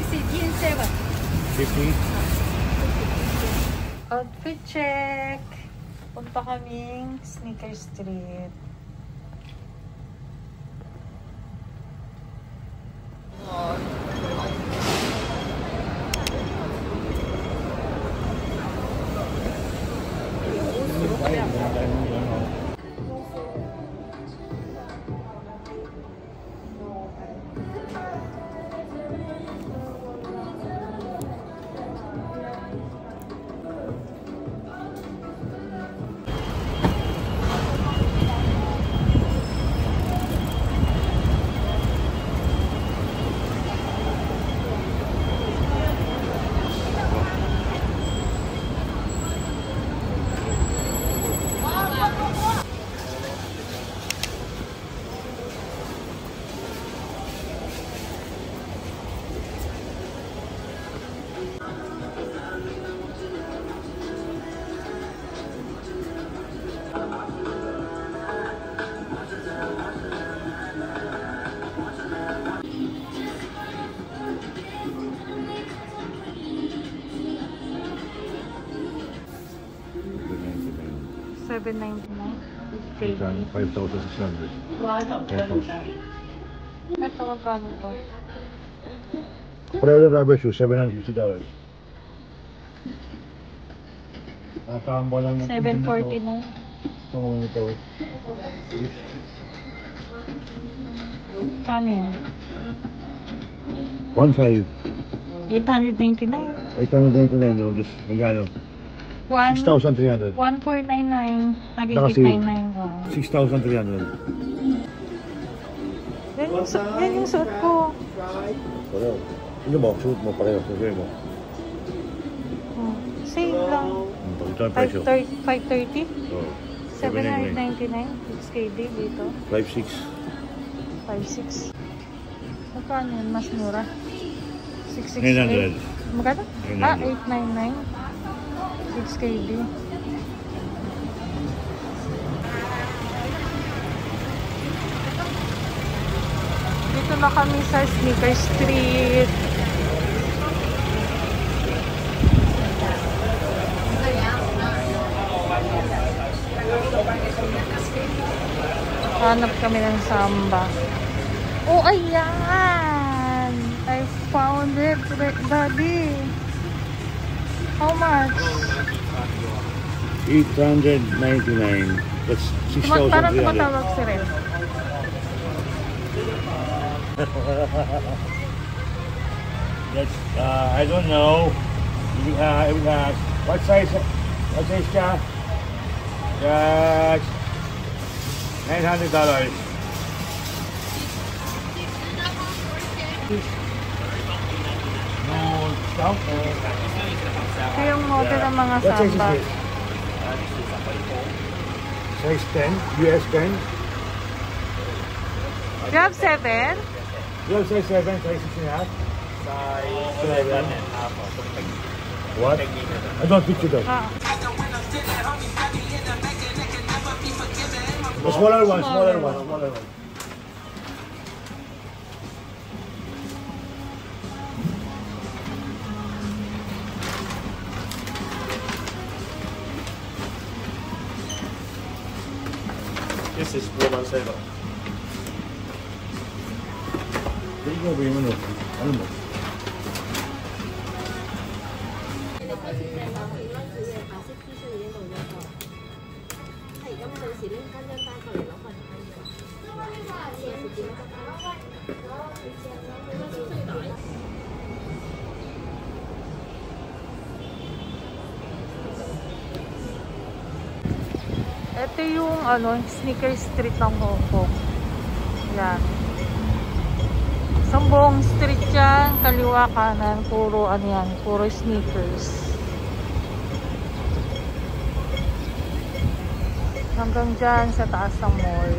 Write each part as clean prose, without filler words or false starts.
50. Outfit check. Punta kaming Sneaker Street. $799. 5,600. Ito magkano to? Pareho ng rubber shoes, $750. Nakakamba lang ng $749. ito. Kano yun? 1,500. 899. 899, no? Just, magkano? 6,300. 1,499. Naging Kasi 899. Wow. 6,300. Yan yung suit ko. Pareho. Ano mo? Suit mo pareho. Sabi mo. Oh, same lang. Ito ang presyo. 530? Oh, 799. XKD dito. 5,600. 5,600. Magkano yun? Mas mura. 900. 668. Magkano? 900. 899. 6KD. Dito na kami sa Sneaker Street. Hanap kami ng Samba. Oh, ayan! I found it, buddy. How much? 899. That's 6,300. Parang tumatawag si Ren. That's, I don't know. What size ka? That's $900. No, stop. Ito yung model ng mga What size is Samba. this? Size 10, US 10. You have 7? You have size 7, size 6.5. Size 7. What? I don't fit you though. Ah. The smaller one, smaller one, smaller one. This is 417. Hindi ko ba yung ano? Ano mo? Ito yung Sneaker Street ng Hong Kong. Yan. Isang buong street yan, kaliwa kanan, puro puro sneakers. Hanggang dyan sa taas ng mall.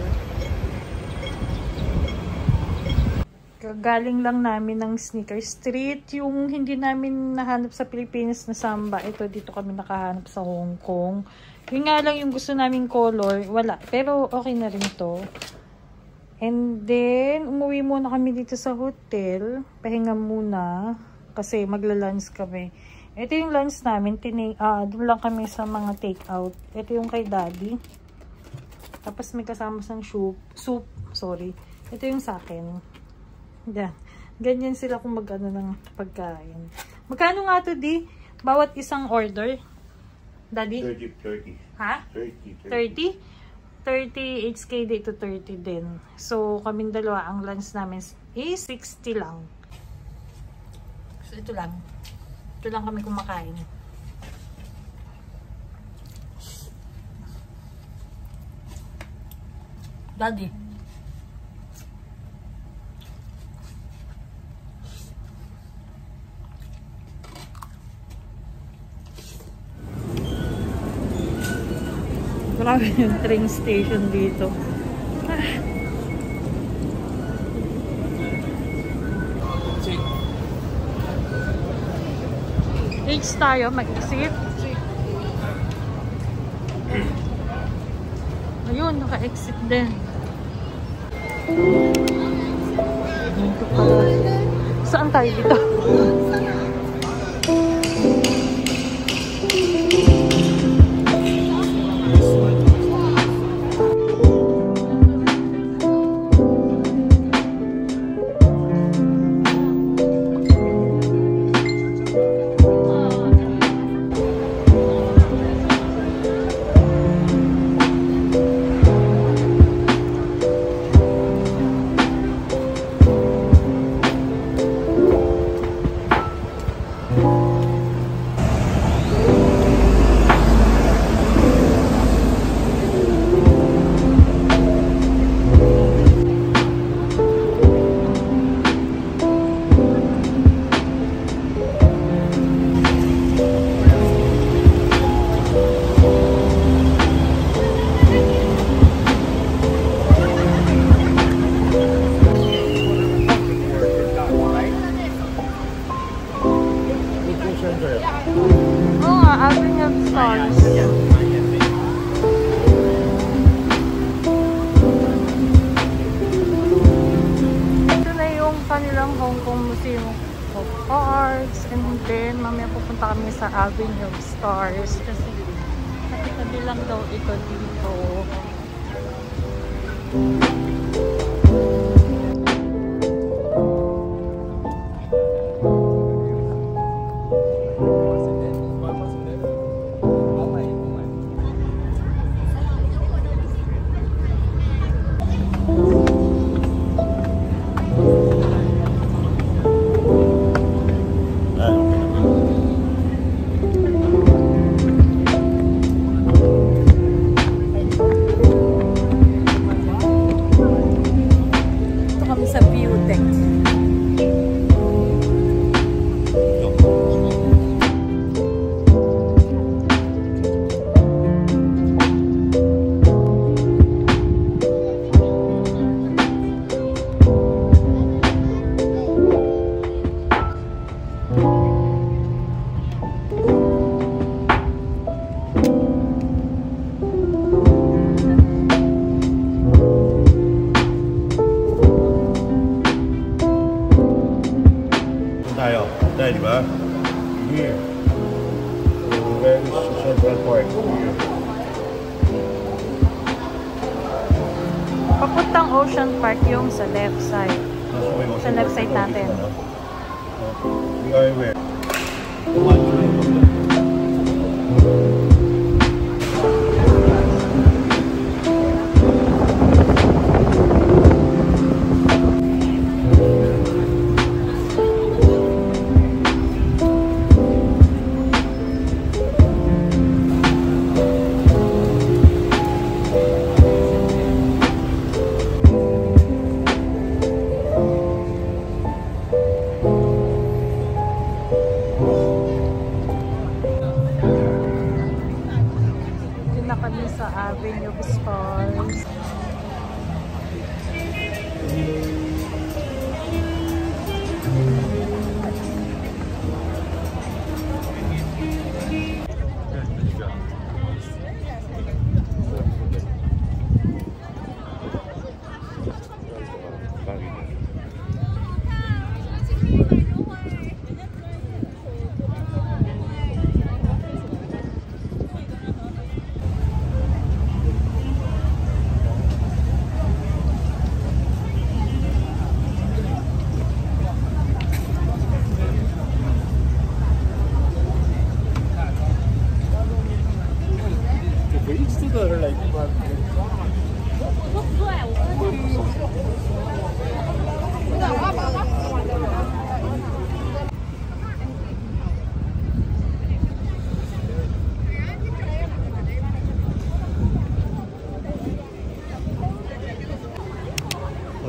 Galing lang namin ng Sneaker Street. Yung hindi namin nahanap sa Pilipinas na Samba, ito dito kami nakahanap sa Hong Kong. Yun nga lang yung gusto naming color, wala. Pero okay na rin to. And then, umuwi muna kami dito sa hotel. Pahinga muna. kasi magla-lunch kami. Ito yung lunch namin. Doon lang kami sa mga take-out. Ito yung kay daddy. Tapos may kasama sang soup. Sorry. Ito yung sa akin. Yan. Ganyan sila kung mag-ano ng pagkain. Magkano nga to, di? Bawat isang order? Daddy? 30. Ha? 30. 30? 30 HK dito 30 din. So, kaming dalawa, ang lunch namin is 60 lang. So, ito lang. Ito lang kami kumakain. Daddy. Grabe yung train station dito. H tayo, mag-exit. Ayun, naka-exit din. Dito pala. Saan tayo dito? Oo nga, Avenue of Stars. Ito na yung kanilang Hong Kong Museum of Arts. And then, mamaya pupunta kami sa Avenue of Stars. Kasi nakitabi lang daw ito dito. Tayo, di ba? Here. Where is Central Park? Here. Papuntang Ocean Park yung sa left side. Sa left side natin. We are where?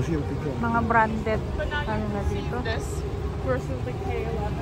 Mga branded. Ano na dito? Versus the K11.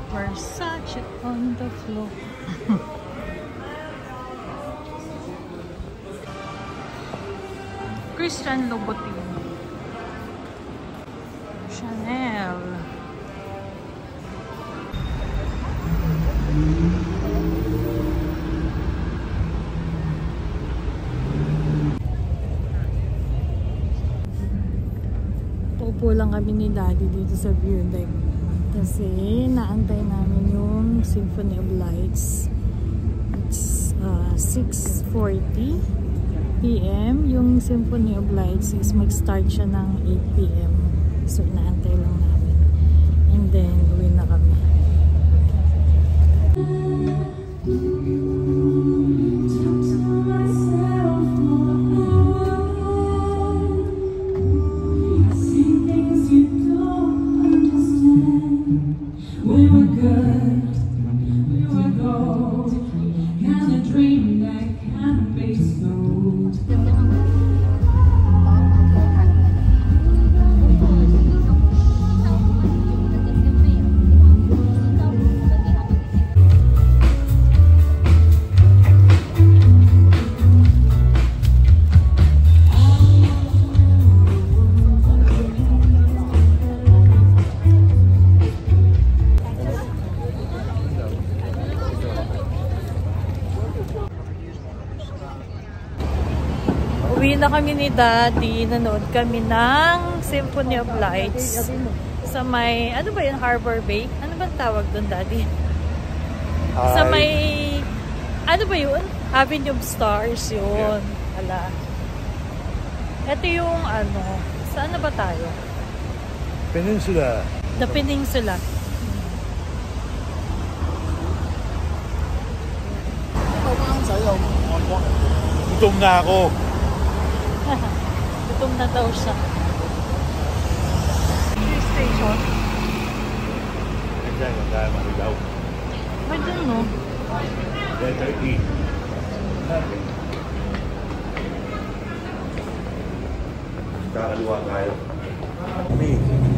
Versace on the floor. Christian Louboutin. Chanel. Paupo lang kami ni Daddy dito sa view deck. Kasi naantay namin yung Symphony of Lights. It's 6:40 PM. Yung Symphony of Lights is mag-start siya ng 8 PM. So naantay lang namin. And then uwi na kami. Uwi na kami ni Daddy. Nanood kami ng Symphony of Lights sa may, ano ba yun, Harbor Bay? Ano ba tawag doon, Daddy? Sa may, ano ba yun? Avenue of Stars yun. Ala. Ito yung ano, saan na ba tayo? Peninsula. The Peninsula. Gutom na ako. Gutom na daw siya. Police station. Diyan, kaya maligaw. Ba dyan, no? Letter E. Kakaliwa tayo.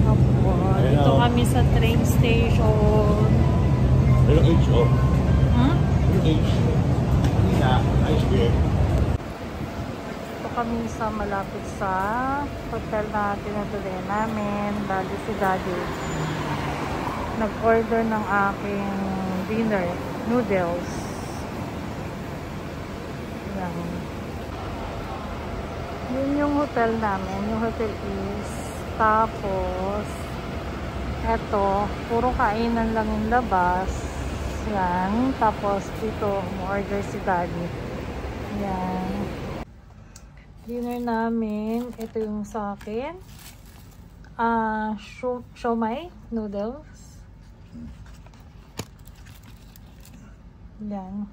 Opo, dito kami sa train station. Pero H, oh. Hmm? H. Ice cream. Dito kami sa malapit sa hotel na tinutuloy namin. Bali si Daddy nag-order ng aking dinner, noodles. Yan. Yun yung hotel namin. Yung hotel is tapos eto, puro kainan lang yung labas. Yan. Tapos dito mo-order si Daddy. Yan. Dinner namin. Ito yung sa akin. Siomai noodles. Yan.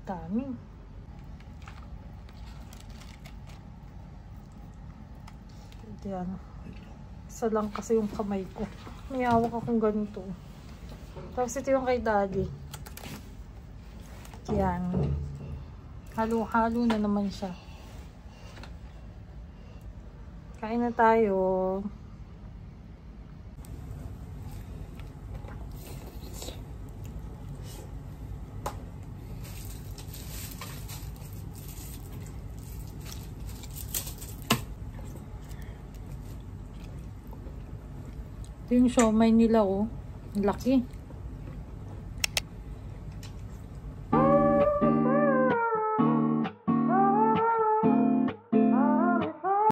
Dami. Yan. Isa lang kasi yung kamay ko. May hawak akong ganito. Tapos ito yung kay Daddy. Yan. Halo-halo na naman siya. Kain na tayo. Ito yung siomai nila, oh. Laki.